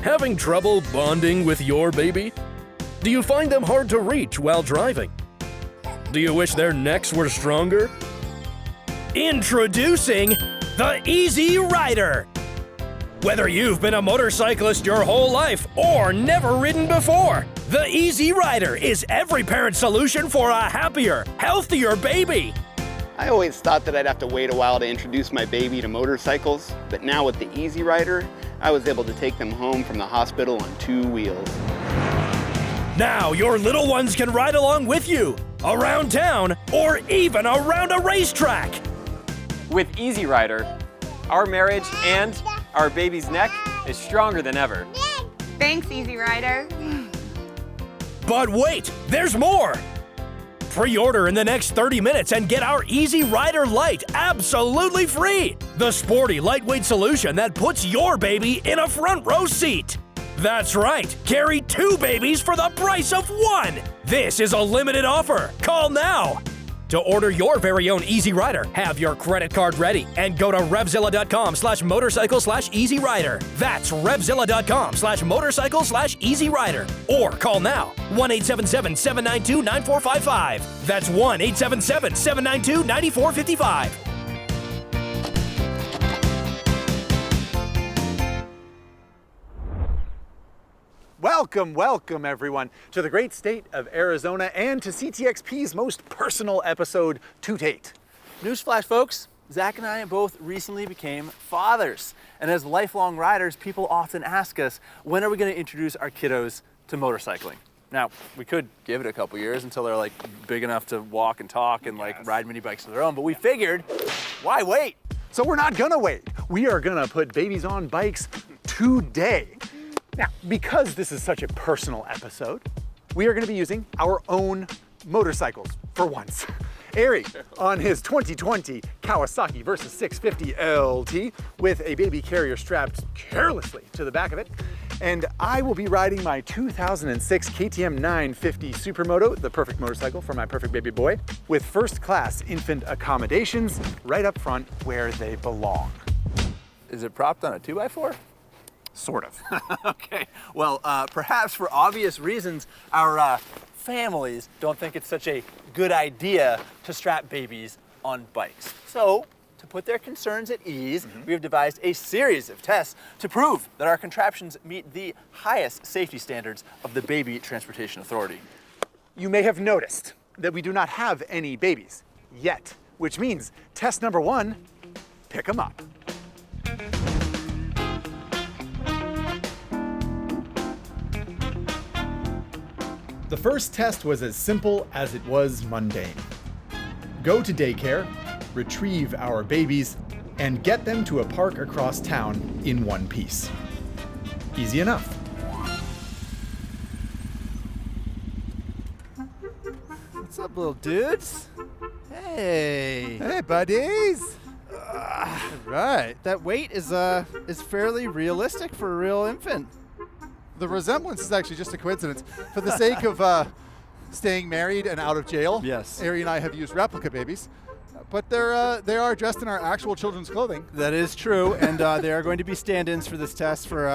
Having trouble bonding with your baby? Do you find them hard to reach while driving? Do you wish their necks were stronger? Introducing the Easy Rider! Whether you've been a motorcyclist your whole life or never ridden before, the Easy Rider is every parent's solution for a happier, healthier baby. I always thought that I'd have to wait a while to introduce my baby to motorcycles, but now with the Easy Rider, I was able to take them home from the hospital on 2 wheels. Now your little ones can ride along with you, around town, or even around a racetrack. With Easy Rider, our marriage and our baby's neck is stronger than ever. Thanks, Easy Rider. But wait, there's more! Pre-order in the next 30 minutes and get our Easy Rider Lite absolutely free! The sporty, lightweight solution that puts your baby in a front row seat. That's right, carry 2 babies for the price of 1! This is a limited offer. Call now! To order your very own Easy Rider, have your credit card ready and go to RevZilla.com/motorcycle/Easy Rider. That's RevZilla.com/motorcycle/Easy Rider. Or call now, 1-877-792-9455. That's 1-877-792-9455. Welcome everyone to the great state of Arizona and to CTXP's most personal episode to date. Newsflash, folks, Zach and I both recently became fathers. And as lifelong riders, people often ask us, when are we going to introduce our kiddos to motorcycling? Now, we could give it a couple years until they're like big enough to walk and talk and like ride mini bikes of their own, but we figured, why wait? So we're not gonna wait. We are gonna put babies on bikes today. Now, because this is such a personal episode, we are gonna be using our own motorcycles for once. Ari on his 2020 Kawasaki Versys 650 LT with a baby carrier strapped carelessly to the back of it. And I will be riding my 2006 KTM 950 Supermoto, the perfect motorcycle for my perfect baby boy, with first class infant accommodations right up front where they belong. Is it propped on a 2x4? Sort of. Okay, well, perhaps for obvious reasons, our families don't think it's such a good idea to strap babies on bikes. So, to put their concerns at ease, we have devised a series of tests to prove that our contraptions meet the highest safety standards of the Baby Transportation Authority. You may have noticed that we do not have any babies yet, which means test number 1, pick them up. The first test was as simple as it was mundane. Go to daycare, retrieve our babies, and get them to a park across town in one piece. Easy enough. What's up, little dudes? Hey. Hey, buddies. Right. That weight is fairly realistic for a real infant. The resemblance is actually just a coincidence. For the sake of staying married and out of jail, yes, Ari and I have used replica babies, but they are dressed in our actual children's clothing. That is true, and they are going to be stand-ins for this test for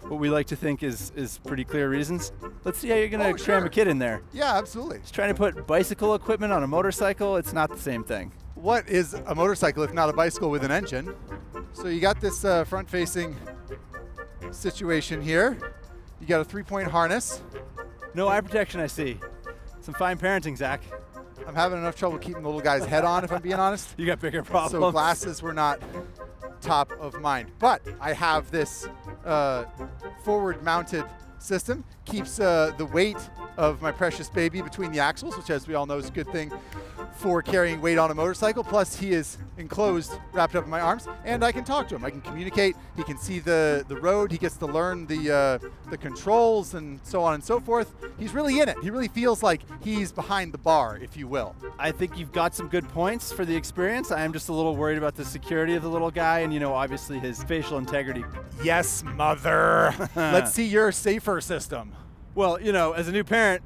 what we like to think is pretty clear reasons. Let's see how you're going to cram a kid in there. Yeah, absolutely. Just trying to put bicycle equipment on a motorcycle, it's not the same thing. What is a motorcycle if not a bicycle with an engine? So you got this front-facing situation here. You got a 3-point harness. No eye protection, I see. Some fine parenting, Zach. I'm having enough trouble keeping the little guy's head on, if I'm being honest. You got bigger problems. So glasses were not top of mind. But I have this forward-mounted system. Keeps the weight of my precious baby between the axles, which, as we all know, is a good thing for carrying weight on a motorcycle. Plus, he is enclosed, wrapped up in my arms, and I can talk to him. I can communicate. He can see the road. He gets to learn the controls and so on and so forth. He's really in it. He really feels like he's behind the bar, if you will. I think you've got some good points for the experience. I am just a little worried about the security of the little guy and, obviously his facial integrity. Yes, mother. Let's see your safer system. Well, as a new parent,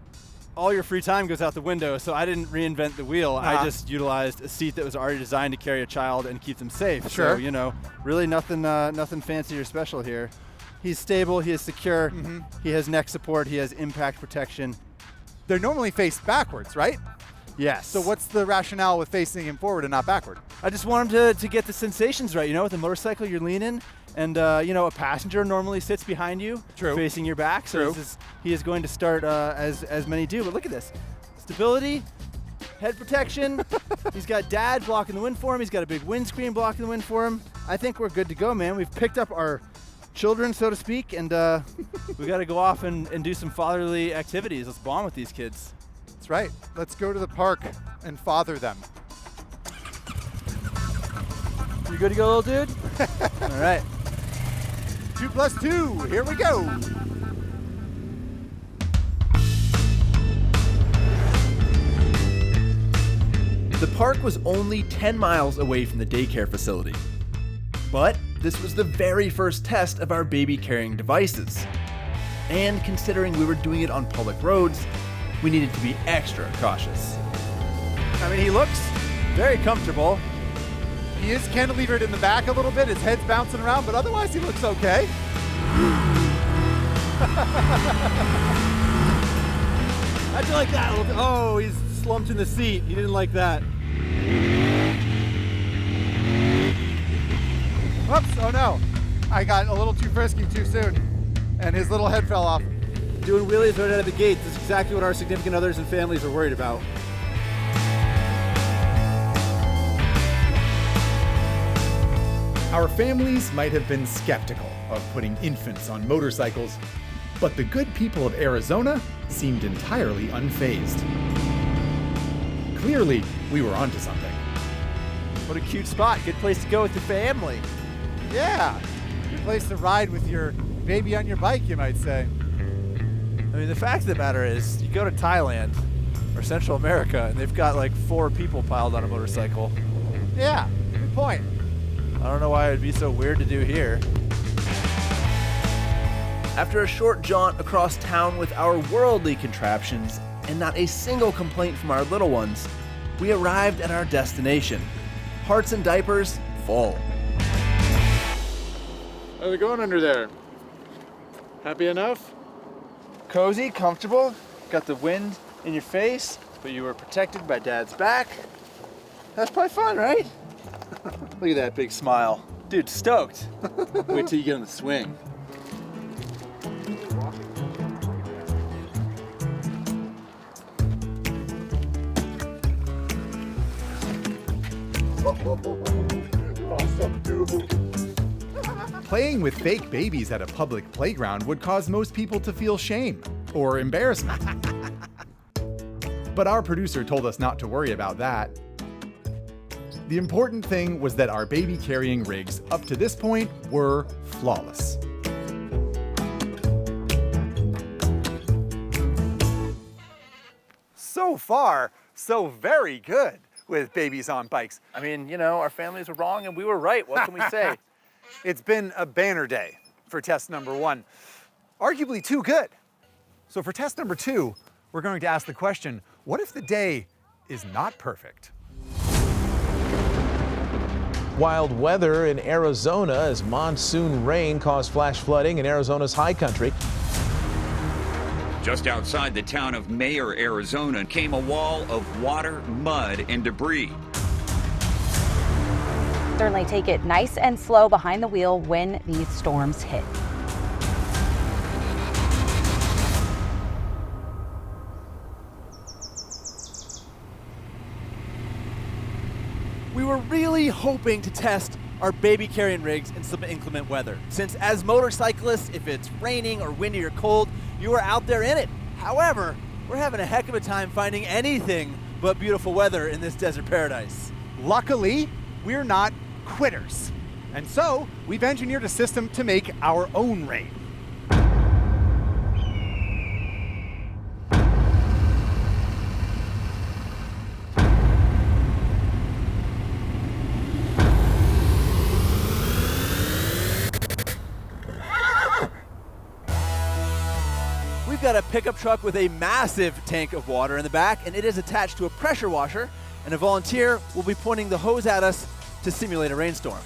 all your free time goes out the window, so I didn't reinvent the wheel. I just utilized a seat that was already designed to carry a child and keep them safe. Sure. So, really nothing fancy or special here. He's stable, he is secure, he has neck support, he has impact protection. They're normally faced backwards, right? Yes. So what's the rationale with facing him forward and not backward? I just want him to get the sensations right. You know, with a motorcycle, you're leaning, and you know, a passenger normally sits behind you, facing your back. So he is going to start as many do. But look at this, stability, head protection. He's got dad blocking the wind for him. He's got a big windscreen blocking the wind for him. I think we're good to go, man. We've picked up our children, so to speak, and we got to go off and do some fatherly activities. Let's bond with these kids. That's right. Let's go to the park and father them. You good to go, little dude? All right. 2 + 2, here we go. The park was only 10 miles away from the daycare facility. But this was the very first test of our baby carrying devices. And considering we were doing it on public roads, we needed to be extra cautious. I mean, he looks very comfortable. He is cantilevered in the back a little bit. His head's bouncing around, but otherwise he looks okay. How'd you like that? Oh, he's slumped in the seat. He didn't like that. Whoops, oh no. I got a little too frisky too soon, and his little head fell off. Doing wheelies right out of the gate. This is exactly what our significant others and families are worried about. Our families might have been skeptical of putting infants on motorcycles, but the good people of Arizona seemed entirely unfazed. Clearly, we were onto something. What a cute spot. Good place to go with your family. Yeah, good place to ride with your baby on your bike, you might say. I mean, the fact of the matter is, you go to Thailand or Central America, and they've got like 4 people piled on a motorcycle. Yeah, good point. I don't know why it would be so weird to do here. After a short jaunt across town with our worldly contraptions and not a single complaint from our little ones, we arrived at our destination. Hearts and diapers full. How's it going under there? Happy enough? Cozy, comfortable, got the wind in your face, but you were protected by Dad's back. That's probably fun, right? Look at that big smile. Dude, stoked. Wait till you get on the swing. Awesome, dude. Playing with fake babies at a public playground would cause most people to feel shame or embarrassment. But our producer told us not to worry about that. The important thing was that our baby carrying rigs up to this point were flawless. So far, so very good with babies on bikes. I mean, you know, our families were wrong and we were right. What can we say? It's been a banner day for test number 1. Arguably too good. So for test number 2, we're going to ask the question, what if the day is not perfect? Wild weather in Arizona as monsoon rain caused flash flooding in Arizona's high country. Just outside the town of Mayer, Arizona, came a wall of water, mud, and debris. Certainly take it nice and slow behind the wheel when these storms hit. We were really hoping to test our baby carrying rigs in some inclement weather. Since as motorcyclists, if it's raining or windy or cold, you are out there in it. However, we're having a heck of a time finding anything but beautiful weather in this desert paradise. Luckily, we're not quitters. And so, we've engineered a system to make our own rain. We've got a pickup truck with a massive tank of water in the back, and it is attached to a pressure washer, and a volunteer will be pointing the hose at us to simulate a rainstorm.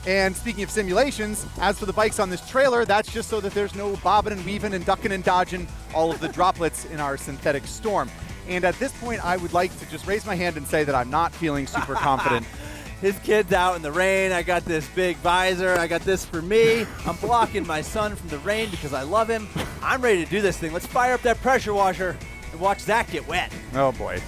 And speaking of simulations, as for the bikes on this trailer, that's just so that there's no bobbing and weaving and ducking and dodging all of the droplets in our synthetic storm. And at this point, I would like to just raise my hand and say that I'm not feeling super confident. His kid's out in the rain. I got this big visor. I got this for me. I'm blocking my son from the rain because I love him. I'm ready to do this thing. Let's fire up that pressure washer and watch Zach get wet. Oh boy.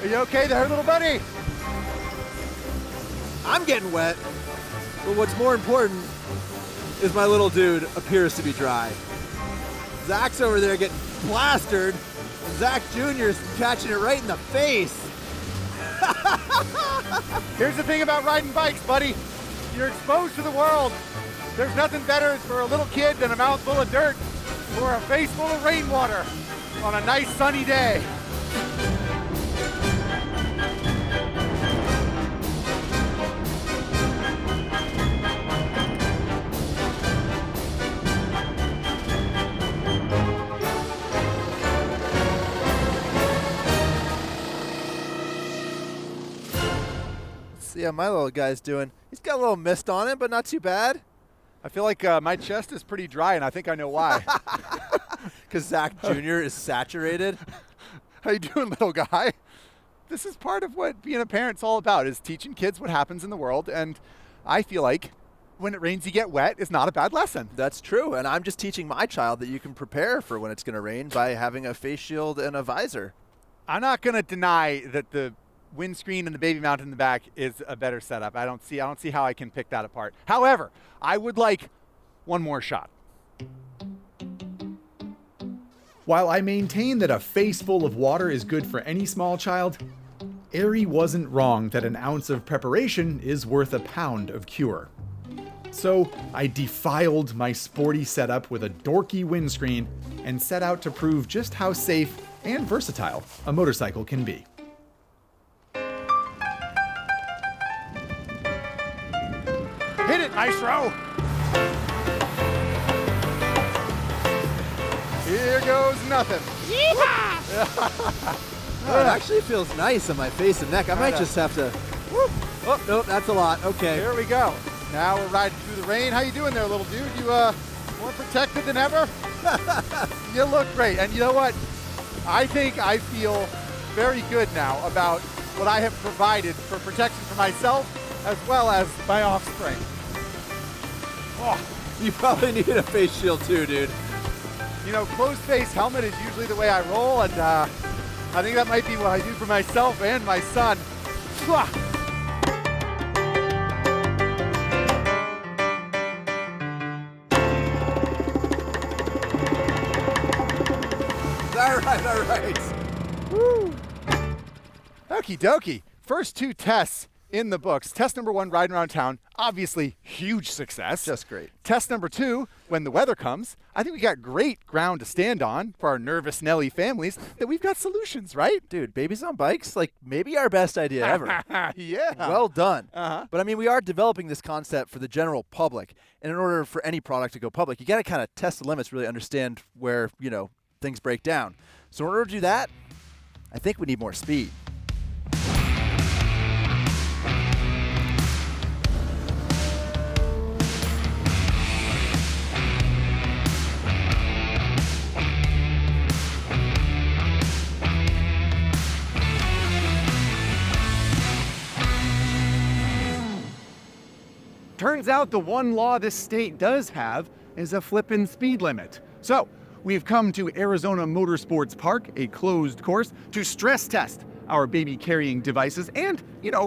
Are you okay there, little buddy? I'm getting wet, but what's more important is my little dude appears to be dry. Zach's over there getting plastered, and Zach Jr. is catching it right in the face. Here's the thing about riding bikes, buddy. You're exposed to the world. There's nothing better for a little kid than a mouthful of dirt or a face full of rainwater on a nice sunny day. See how my little guy's doing. He's got a little mist on him, but not too bad. I feel like my chest is pretty dry, and I think I know why. Because Zach Jr. is saturated. How you doing, little guy? This is part of what being a parent's all about, is teaching kids what happens in the world, and I feel like when it rains you get wet is not a bad lesson. That's true, and I'm just teaching my child that you can prepare for when it's going to rain by having a face shield and a visor. I'm not going to deny that the windscreen and the baby mount in the back is a better setup. I don't see how I can pick that apart. However, I would like one more shot. While I maintain that a face full of water is good for any small child, Ari wasn't wrong that an ounce of preparation is worth a pound of cure. So I defiled my sporty setup with a dorky windscreen and set out to prove just how safe and versatile a motorcycle can be. Hit it, Maestro! Here goes nothing. Oh, it actually feels nice on my face and neck. I might just have to... Whoop. Oh, no, that's a lot. Okay. Here we go. Now we're riding through the rain. How you doing there, little dude? You more protected than ever? You look great. And you know what? I think I feel very good now about what I have provided for protection for myself as well as my offspring. Oh, you probably need a face shield too, dude. You know, closed face helmet is usually the way I roll, and I think that might be what I do for myself and my son. All right. Woo. Okie dokie. First two tests in the books. Test number 1, riding around town. Obviously, huge success. Just great. Test number 2, when the weather comes. I think we got great ground to stand on for our nervous Nelly families, that we've got solutions, right? Dude, babies on bikes, like maybe our best idea ever. Yeah. Well done. Uh-huh. But I mean, we are developing this concept for the general public. And in order for any product to go public, you got to kind of test the limits, really understand where, things break down. So in order to do that, I think we need more speed. Turns out the one law this state does have is a flippin' speed limit. So we've come to Arizona Motorsports Park, a closed course, to stress test our baby carrying devices and,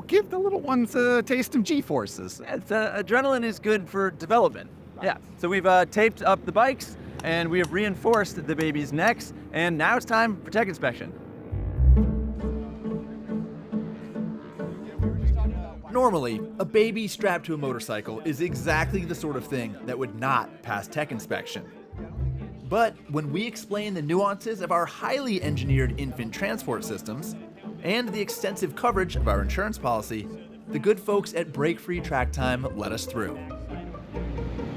give the little ones a taste of G-forces. Adrenaline is good for development. Yeah, so we've taped up the bikes and we have reinforced the baby's necks, and now it's time for tech inspection. Normally, a baby strapped to a motorcycle is exactly the sort of thing that would not pass tech inspection. But when we explain the nuances of our highly engineered infant transport systems and the extensive coverage of our insurance policy, the good folks at Break Free Track Time let us through.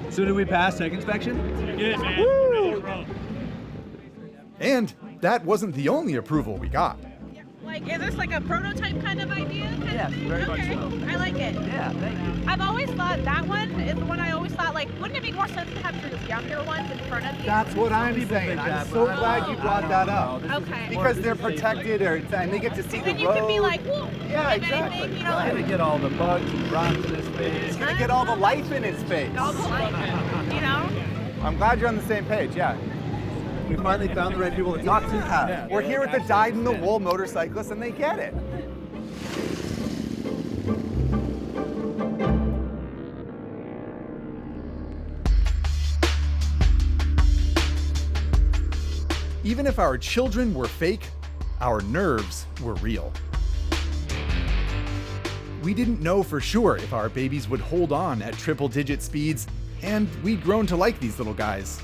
So did we pass tech inspection? You did, man. Woo! And that wasn't the only approval we got. Like, is this like a prototype kind of idea? Yes, very much so. I like it. Yeah, thank you. I've always thought that one is the one I always thought, like, wouldn't it be more sense to have sort of younger ones in front of you? That's what I'm saying. I'm so glad you brought that up. Okay. Because they're protected and they get to see the road. Then you can be like, whoa. Yeah, if exactly. anything, you It's know. gonna get all the bugs and rocks in his face. It's gonna get all the life in its face. All the life, you know? I'm glad you're on the same page, yeah. We finally found the right people to talk to. Yeah. We're here with the dyed-in-the-wool motorcyclists, and they get it. Even if our children were fake, our nerves were real. We didn't know for sure if our babies would hold on at triple-digit speeds, and we'd grown to like these little guys.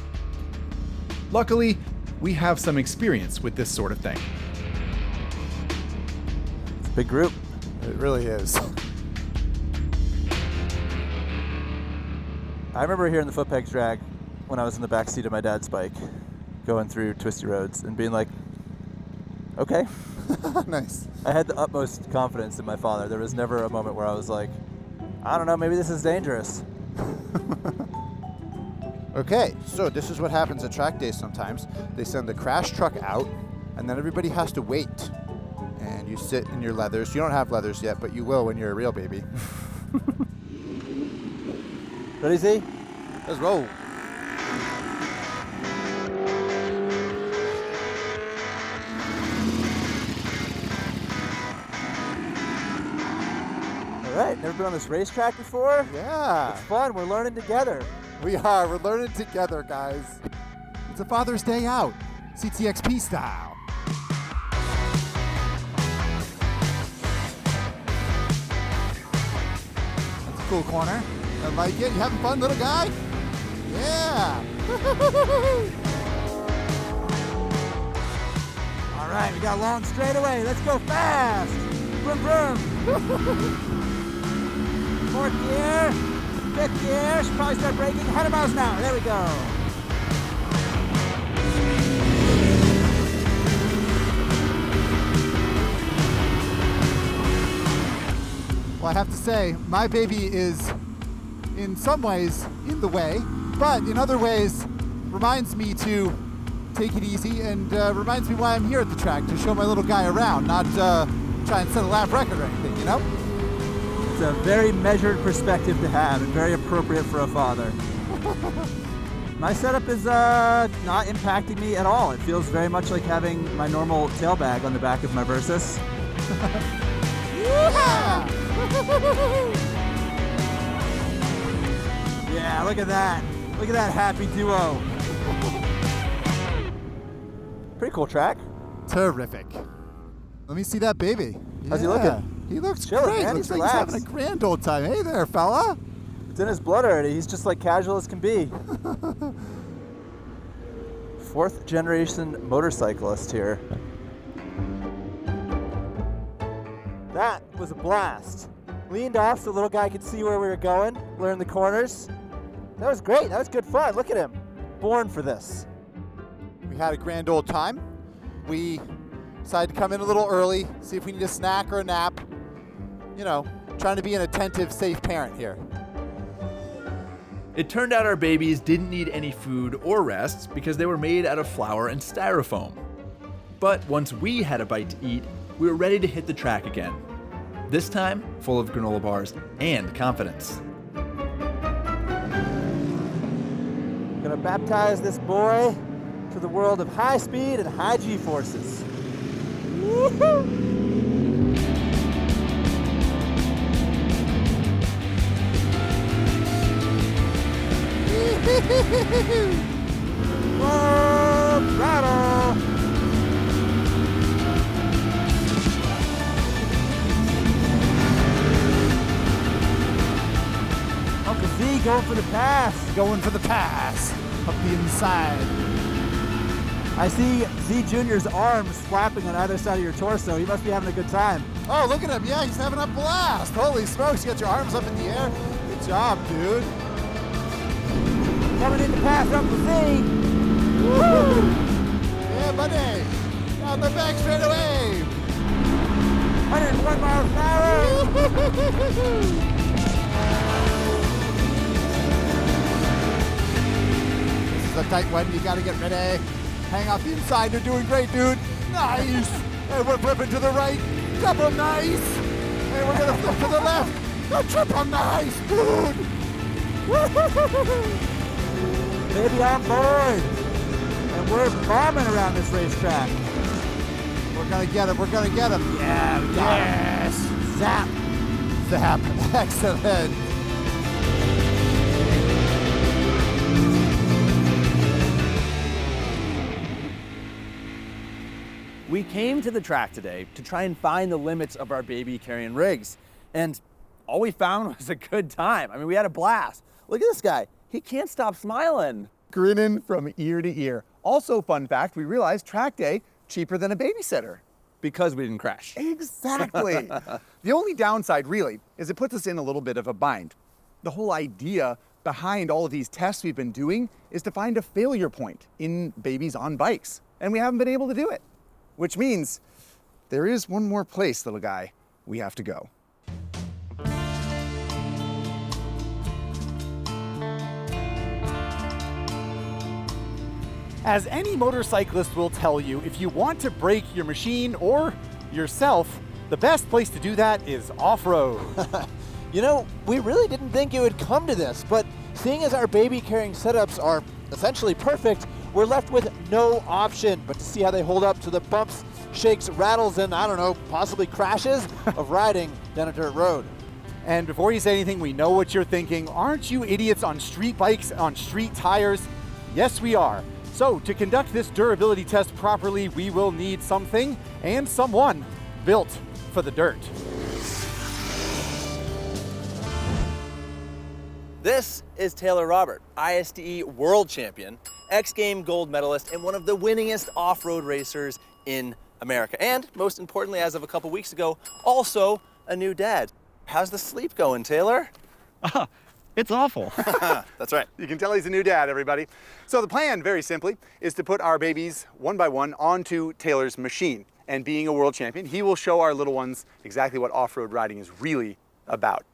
Luckily, we have some experience with this sort of thing. It's a big group. It really is. I remember hearing the foot pegs drag when I was in the back seat of my dad's bike, going through twisty roads and being like, okay. Nice. I had the utmost confidence in my father. There was never a moment where I was like, I don't know, maybe this is dangerous. Okay, so this is what happens at track days sometimes. They send the crash truck out, and then everybody has to wait. And you sit in your leathers. You don't have leathers yet, but you will when you're a real baby. Ready, Z? Let's roll. All right, never been on this racetrack before? Yeah. It's fun, we're learning together. We are. We're learning together, guys. It's a Father's Day out, CTXP style. That's a cool corner. I like it. You having fun, little guy? Yeah. All right, we got a long straightaway. Let's go fast. Vroom, vroom. Fourth gear. Fifth gear, should probably start braking, 100 miles an hour, there we go. Well, I have to say, my baby is in some ways in the way, but in other ways reminds me to take it easy and reminds me why I'm here at the track, to show my little guy around, not try and set a lap record or anything, you know? It's a very measured perspective to have and very appropriate for a father. My setup is not impacting me at all. It feels very much like having my normal tail bag on the back of my Versus. Yeah! Yeah, look at that. Look at that happy duo. Pretty cool track. Terrific. Let me see that baby. How's he looking? He looks Chilling, great. man. Looks He's like relaxed. he's having a grand old time. Hey there, fella. It's in his blood already. He's just like casual as can be. Fourth generation motorcyclist here. That was a blast. Leaned off so the little guy could see where we were going, learn the corners. That was great. That was good fun. Look at him. Born for this. We had a grand old time. We decided to come in a little early, see if we need a snack or a nap. You know, trying to be an attentive, safe parent here. It turned out our babies didn't need any food or rest because they were made out of flour and styrofoam. But once we had a bite to eat, we were ready to hit the track again. This time, full of granola bars and confidence. Gonna baptize this boy to the world of high speed and high G-forces. Woohoo! Whoa, throttle! Uncle Z going for the pass. Going for the pass up the inside. I see Z Jr.'s arms flapping on either side of your torso. He must be having a good time. Oh, look at him. Yeah, he's having a blast. Holy smokes, you got your arms up in the air. Good job, dude. Coming in to pass up the Z. Woo! Yeah, buddy. Down the back straight away. 101 miles an hour. This is a tight one. You got to get ready. Hang off the inside. You're doing great, dude. Nice. And we're flipping to the right. Double nice. And we're going to flip to the left. A triple nice, dude. Baby on board. And we're bombing around this racetrack. We're going to get him. We're going to get him. Yeah, we got him. Zap. Zap. Excellent. We came to the track today to try and find the limits of our baby carrying rigs. And all we found was a good time. I mean, we had a blast. Look at this guy. He can't stop smiling. Grinning from ear to ear. Also, fun fact, we realized track day, cheaper than a babysitter. Because we didn't crash. Exactly. The only downside, really, is it puts us in a little bit of a bind. The whole idea behind all of these tests we've been doing is to find a failure point in babies on bikes. And we haven't been able to do it. Which means there is one more place, little guy, we have to go. As any motorcyclist will tell you, if you want to break your machine or yourself, the best place to do that is off-road. You know, we really didn't think it would come to this, but seeing as our baby carrying setups are essentially perfect, we're left with no option but to see how they hold up to the bumps, shakes, rattles, and I don't know, possibly crashes of riding down a dirt road. And before you say anything, we know what you're thinking. Aren't you idiots on street bikes, on street tires? Yes, we are. So to conduct this durability test properly, we will need something and someone built for the dirt. This is Taylor Robert, ISDE world champion, X Game gold medalist, and one of the winningest off-road racers in America. And most importantly, as of a couple weeks ago, also a new dad. How's the sleep going, Taylor? It's awful. That's right. You can tell he's a new dad, everybody. So the plan, very simply, is to put our babies one by one onto Taylor's machine. And being a world champion, he will show our little ones exactly what off-road riding is really about.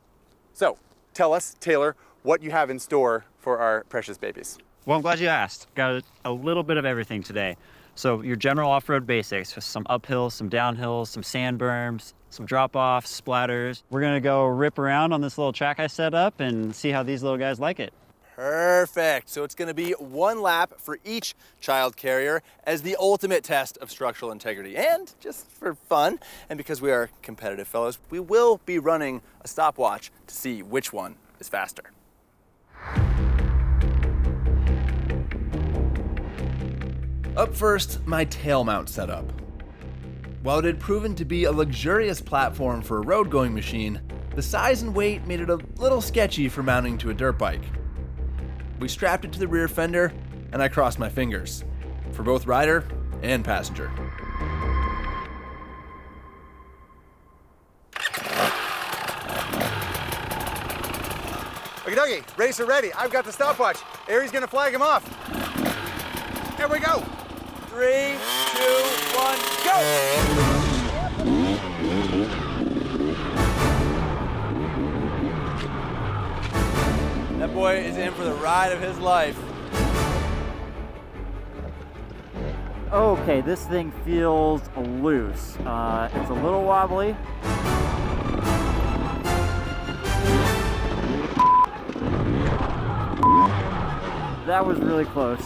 So tell us, Taylor, what you have in store for our precious babies. Well, I'm glad you asked. Got a little bit of everything today. So your general off-road basics, with some uphills, some downhills, some sand berms, some drop-offs, splatters. We're gonna go rip around on this little track I set up and see how these little guys like it. Perfect. So it's gonna be one lap for each child carrier as the ultimate test of structural integrity. And just for fun, and because we are competitive fellows, we will be running a stopwatch to see which one is faster. Up first, my tail mount setup. While it had proven to be a luxurious platform for a road-going machine, the size and weight made it a little sketchy for mounting to a dirt bike. We strapped it to the rear fender, and I crossed my fingers, for both rider and passenger. Okie dokie, racer ready. I've got the stopwatch. Ari's gonna flag him off. Here we go. 3, 2, 1, go! That boy is in for the ride of his life. Okay, this thing feels loose. It's a little wobbly. That was really close.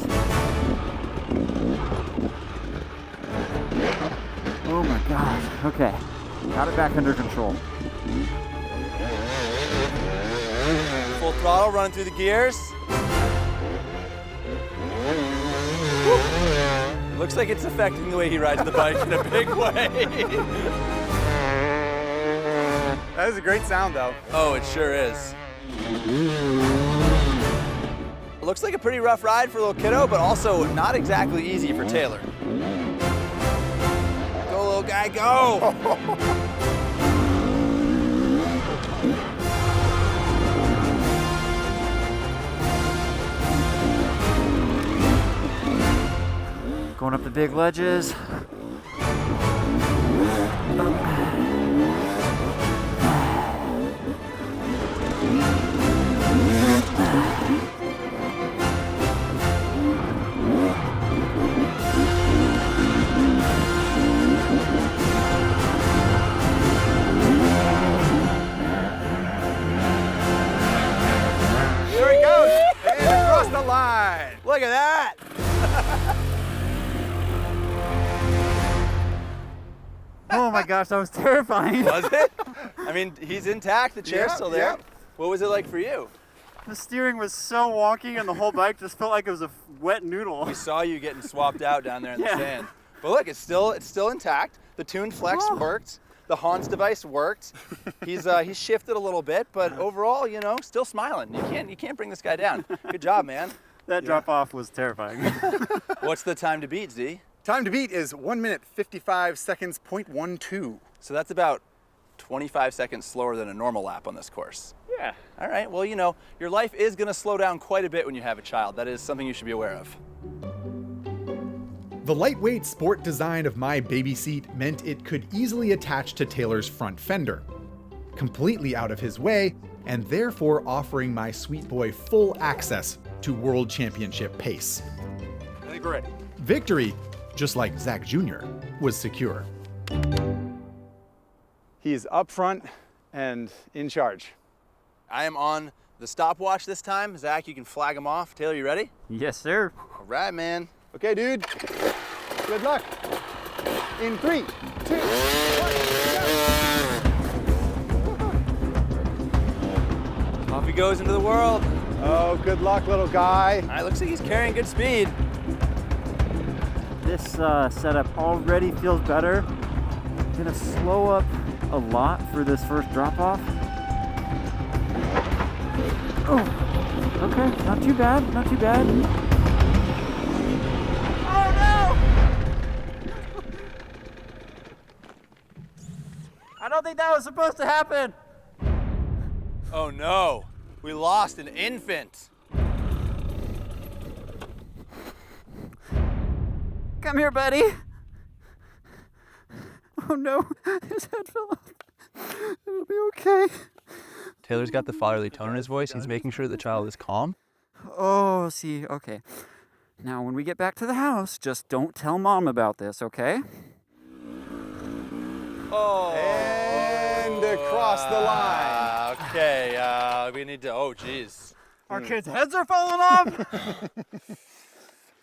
Oh my gosh. Okay, got it back under control. Full throttle, running through the gears. Looks like it's affecting the way he rides the bike in a big way. That is a great sound, though. Oh, it sure is. looks like a pretty rough ride for a little kiddo, but also not exactly easy for Taylor. Go, little guy, go! Going up the big ledges. There he goes! And across the line! Look at that! Oh my gosh, that was terrifying. Was it? I mean, he's intact, the chair's Yeah, still there. yeah. What was it like for you? The steering was so wonky and the whole bike just felt like it was a wet noodle. We saw you getting swapped out down there in the sand. But look, it's still intact. The Tune Flex worked. The Hans device worked. He's shifted a little bit, but overall, you know, still smiling. You can't bring this guy down. Good job, man. That drop off was terrifying. What's the time to beat, Z? Time to beat is 1 minute 55 seconds, 0.12. So that's about 25 seconds slower than a normal lap on this course. Yeah. All right, well, you know, your life is gonna slow down quite a bit when you have a child. That is something you should be aware of. The lightweight sport design of my baby seat meant it could easily attach to Taylor's front fender, completely out of his way, and therefore offering my sweet boy full access to World Championship pace. I think we're ready. Victory, just like Zack Jr., was secure. He's up front and in charge. I am on the stopwatch this time. Zach, you can flag him off. Taylor, you ready? Yes, sir. All right, man. Okay, dude. Good luck. In 3, 2, 1, go. Off he goes into the world. Oh, good luck, little guy. All right, looks like he's carrying good speed. This setup already feels better. Gonna slow up a lot for this first drop off. Oh, okay, not too bad, not too bad. Oh no! I don't think that was supposed to happen. Oh no, we lost an infant. Come here, buddy. Oh no, his head fell off. It'll be okay. Taylor's got the fatherly tone in his voice. He's making sure the child is calm. Oh, see, okay. Now, when we get back to the house, just don't tell Mom about this, okay? Oh. And across the line. Okay, we need to, oh geez. Our kids' heads are falling off.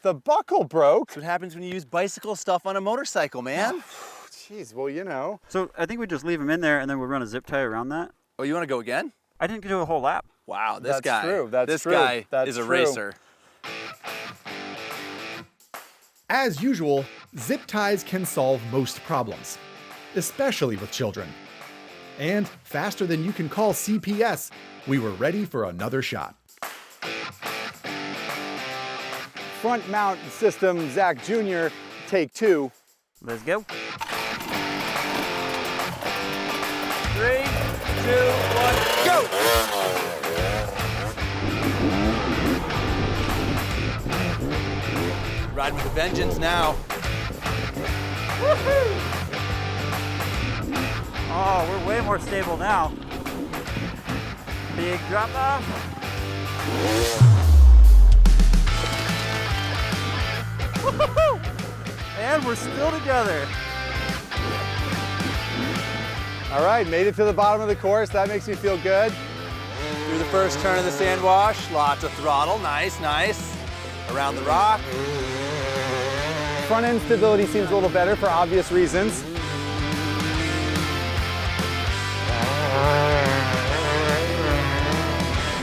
The buckle broke. That's what happens when you use bicycle stuff on a motorcycle, man. Jeez, well, you know. So I think we just leave him in there and then we'll run a zip tie around that. Oh, you want to go again? I didn't do a whole lap. Wow, this guy. True. That's true. This guy That's is a true. racer. As usual, zip ties can solve most problems, especially with children. And faster than you can call CPS, we were ready for another shot. Front mount system, Zack Jr., take 2. Let's go. 3, 2, 1, go! Riding with a vengeance now. Woohoo! Oh, we're way more stable now. Big drop off. Woohoo! And we're still together. All right, made it to the bottom of the course. That makes me feel good. Through the first turn of the sand wash, lots of throttle, nice, nice. Around the rock. Front end stability seems a little better for obvious reasons.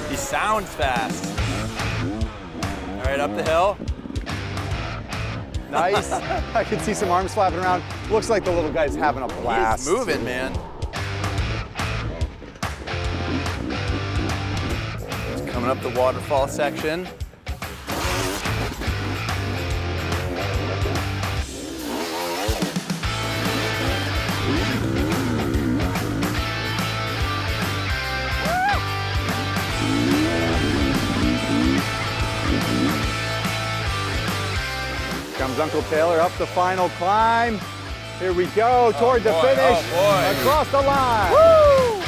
He sounds fast. All right, up the hill. Nice. I can see some arms flapping around. Looks like the little guy's having a blast. He's moving, man. He's coming up the waterfall section. Uncle Taylor up the final climb. Here we go, toward the finish, across the line. Woo!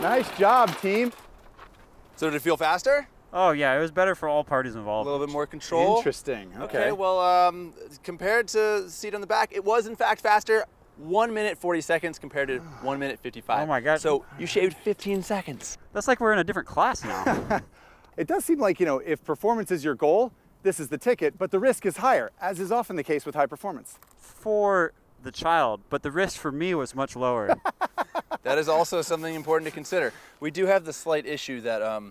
Nice job, team. So did it feel faster? Oh yeah, it was better for all parties involved. A little bit more control. Interesting. Okay, well, compared to the seat on the back, it was in fact faster. 1 minute 40 seconds compared to 1 minute 55. Oh my God. So you shaved 15 seconds. That's like we're in a different class now. It does seem like, if performance is your goal, this is the ticket, but the risk is higher, as is often the case with high performance. For the child, but the risk for me was much lower. That is also something important to consider. We do have the slight issue that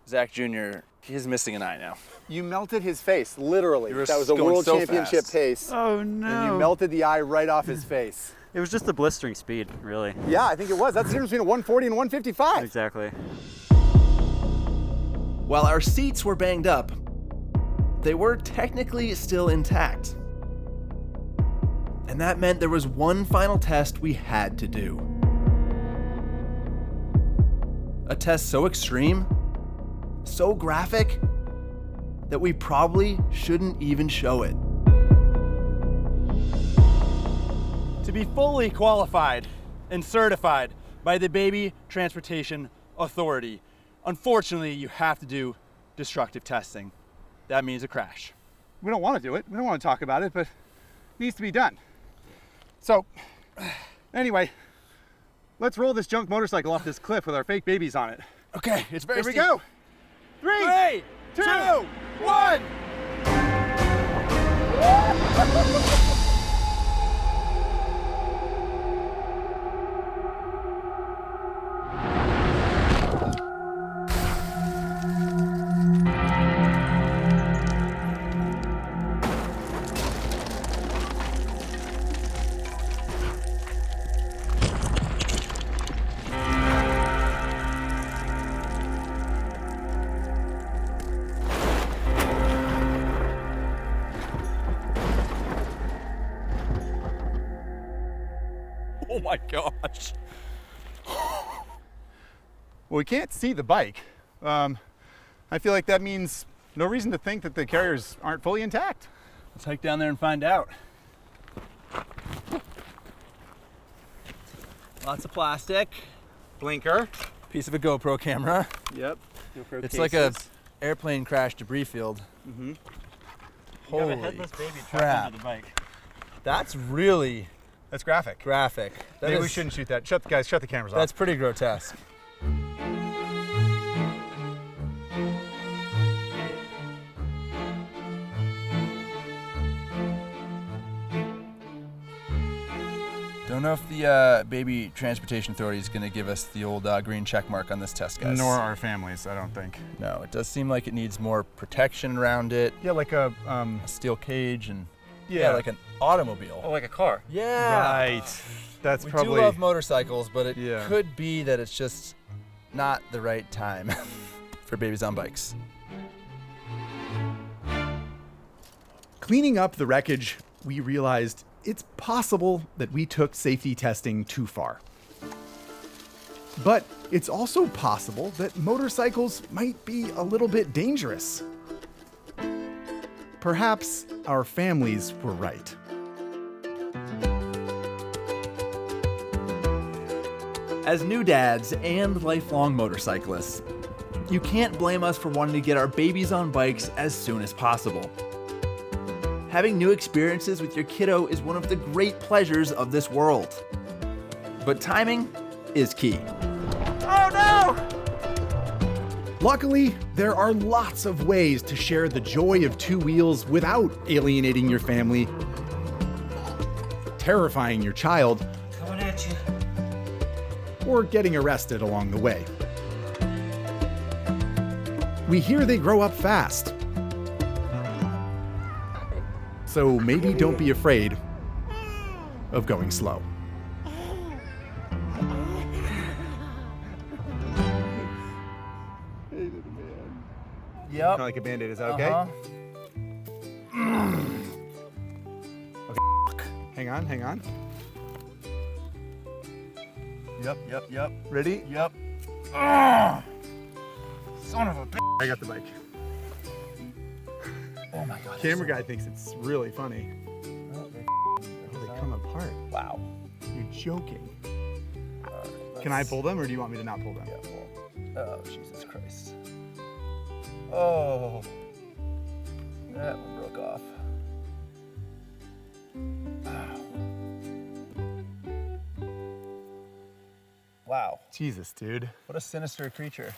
Zack Jr., he's missing an eye now. You melted his face, literally. You were That was a going world so championship fast. pace. Oh no. And you melted the eye right off his face. It was just the blistering speed, really. Yeah, I think it was. That's the difference between a 140 and a 155. Exactly. While our seats were banged up, they were technically still intact. And that meant there was one final test we had to do. A test so extreme, so graphic, that we probably shouldn't even show it. To be fully qualified and certified by the Baby Transportation Authority, unfortunately, you have to do destructive testing. That means a crash. We don't want to do it. We don't want to talk about it, but it needs to be done. So, anyway, let's roll this junk motorcycle off this cliff with our fake babies on it. Okay, it's very Here we steep. go. 3, 2, 1. Oh my gosh. Well, we can't see the bike. I feel like that means no reason to think that the carriers aren't fully intact. Let's hike down there and find out. Lots of plastic. Blinker. Piece of a GoPro camera. Yep. GoPro It's cases. like a airplane crash debris field. Mm-hmm. You have a Holy headless baby crap. trapped under the bike. That's really That's graphic. graphic. That Maybe we is- shouldn't shoot that. Shut the cameras off. That's pretty grotesque. Don't know if the Baby Transportation Authority is going to give us the old green check mark on this test, guys. Nor our families, I don't think. No, it does seem like it needs more protection around it. Yeah, like a steel cage and Yeah. like an automobile. Oh, like a car. Yeah. Right. That's We probably. do love motorcycles, but it Yeah. could be that it's just not the right time for babies on bikes. Cleaning up the wreckage, we realized it's possible that we took safety testing too far. But it's also possible that motorcycles might be a little bit dangerous. Perhaps our families were right. As new dads and lifelong motorcyclists, you can't blame us for wanting to get our babies on bikes as soon as possible. Having new experiences with your kiddo is one of the great pleasures of this world. But timing is key. Oh no! Luckily, there are lots of ways to share the joy of two wheels without alienating your family, terrifying your child, Coming at you. or getting arrested along the way. We hear they grow up fast. So maybe don't be afraid of going slow. Yep. Kind of like a Band-Aid, is that okay? Okay. Hang on. Yep. Ready? Yep. Son of a bitch. I got the bike. Oh my god. Camera guy thinks it's really funny. Oh, they come apart. Wow. You're joking. Can I pull them or do you want me to not pull them? Yeah, pull. Oh, Jesus Christ. Oh. That one broke off. Wow. Jesus, dude. What a sinister creature.